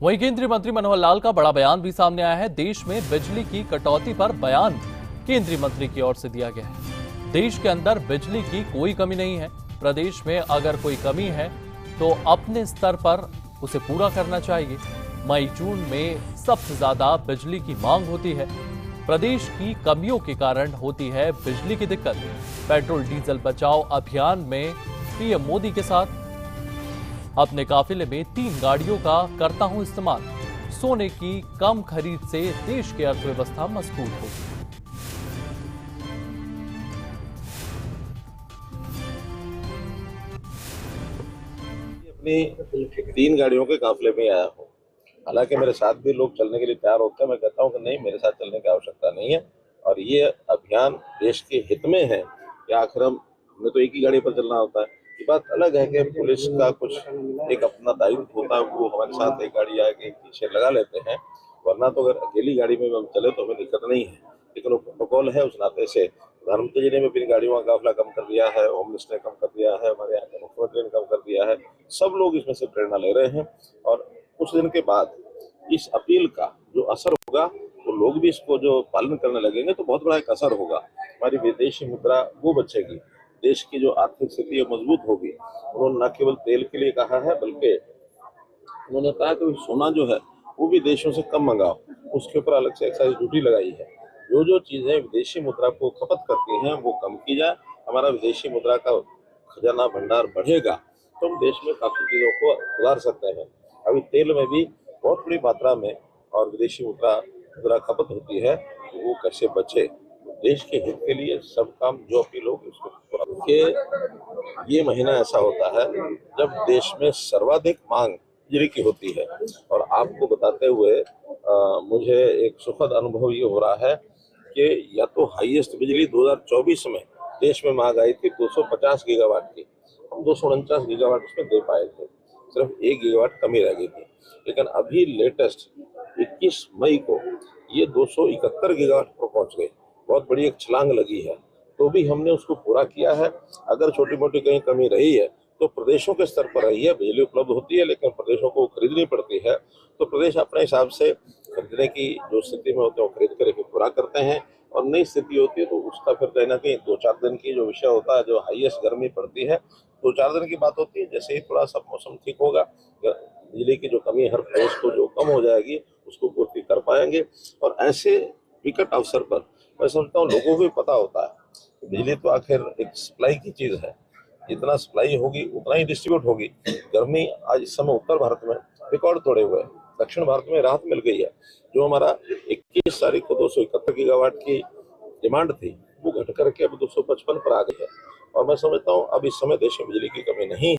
वहीं केंद्रीय मंत्री मनोहर लाल का बड़ा बयान भी सामने आया है। देश में बिजली की कटौती पर बयान केंद्रीय मंत्री की ओर से दिया गया है। देश के अंदर बिजली की कोई कमी नहीं है। प्रदेश में अगर कोई कमी है तो अपने स्तर पर उसे पूरा करना चाहिए। मई जून में सबसे ज्यादा बिजली की मांग होती है। प्रदेश की कमियों के कारण होती है बिजली की दिक्कत। पेट्रोल डीजल बचाओ अभियान में पीएम मोदी के साथ अपने काफिले में 3 गाड़ियों का करता हूं इस्तेमाल। सोने की कम खरीद से देश की अर्थव्यवस्था मजबूत होगी। अपनी 3 गाड़ियों के काफिले में आया हूँ। हालांकि मेरे साथ भी लोग चलने के लिए तैयार होते हैं, मैं कहता हूँ कि नहीं, मेरे साथ चलने की आवश्यकता नहीं है। और ये अभियान देश के हित में है कि आखिर हमें तो एक ही गाड़ी पर चलना होता है। ये बात अलग है कि पुलिस का कुछ एक अपना दायित्व होता है, वो हमारे साथ एक गाड़ी आके पीछे लगा लेते हैं। वरना तो अगर अकेली गाड़ी में हम चले तो हमें दिक्कत नहीं है, लेकिन वो प्रोटोकॉल है। उस नाते से प्रधानमंत्री जी ने भी अपनी गाड़ियों का काफिला कम कर दिया है, होम मिनिस्टर ने कम कर दिया है, हमारे यहाँ के मुख्यमंत्री ने कम कर दिया है। सब लोग इसमें से प्रेरणा ले रहे हैं और कुछ दिन के बाद इस अपील का जो असर होगा, वो लोग भी इसको जो पालन करने लगेंगे तो बहुत बड़ा एक असर होगा। हमारी विदेशी मुद्रा वो बचेगी, देश की जो आर्थिक स्थिति है मजबूत होगी। उन्होंने न केवल तेल के लिए कहा है, बल्कि उन्होंने कहा कि सोना जो है वो भी देशों से कम मंगाओ, उसके ऊपर अलग से एक्साइज ड्यूटी लगाई है। जो जो चीजें विदेशी मुद्रा को खपत करती हैं वो कम की जाए, हमारा विदेशी मुद्रा का खजाना भंडार बढ़ेगा तो हम देश में काफी चीजों को सुधार सकते हैं। अभी तेल में भी बहुत बड़ी मात्रा में और विदेशी मुद्रा खपत होती है, तो वो कैसे बचे। देश के हित के लिए सब काम जो अपील होगी उसको कि ये महीना ऐसा होता है जब देश में सर्वाधिक मांग बिजली की होती है। और आपको बताते हुए मुझे एक सुखद अनुभव ये हो रहा है कि या तो हाईएस्ट बिजली 2024 में देश में मांग आई थी 250 गीगावाट की, हम 249 गीगावाट उसमें दे पाए थे, सिर्फ 1 गीगावाट कमी रह गई थी। लेकिन अभी लेटेस्ट 21 मई को ये 271 गीगावाट पर पहुंच गई। बहुत बड़ी एक छलांग लगी है, तो भी हमने उसको पूरा किया है। अगर छोटी मोटी कहीं कमी रही है तो प्रदेशों के स्तर पर रही है। बिजली उपलब्ध होती है लेकिन प्रदेशों को खरीदनी पड़ती है, तो प्रदेश अपने हिसाब से खरीदने की जो स्थिति में होते हैं वो खरीद करके पूरा करते हैं। और नई स्थिति होती है तो उसका फिर कहीं ना कहीं 2-4 दिन की जो विषय होता है, जो हाईएस्ट गर्मी पड़ती है, 2-4 दिन की बात होती है। जैसे ही थोड़ा सा मौसम ठीक होगा, बिजली की जो कमी हर प्रदेश को जो कम हो जाएगी उसको पूर्ति कर पाएंगे। और ऐसे विकट अवसर पर मैं समझता हूँ लोगों को भी पता होता है बिजली तो आखिर एक सप्लाई की चीज है, जितना सप्लाई होगी उतना ही डिस्ट्रीब्यूट होगी। गर्मी आज इस समय उत्तर भारत में रिकॉर्ड तोड़े हुए है, दक्षिण भारत में राहत मिल गई है। जो हमारा 21 तारीख को 271 गीगावाट की डिमांड थी वो घट करके अब 255 पर आ गई है। और मैं समझता हूँ अब इस समय देश में बिजली की कमी नहीं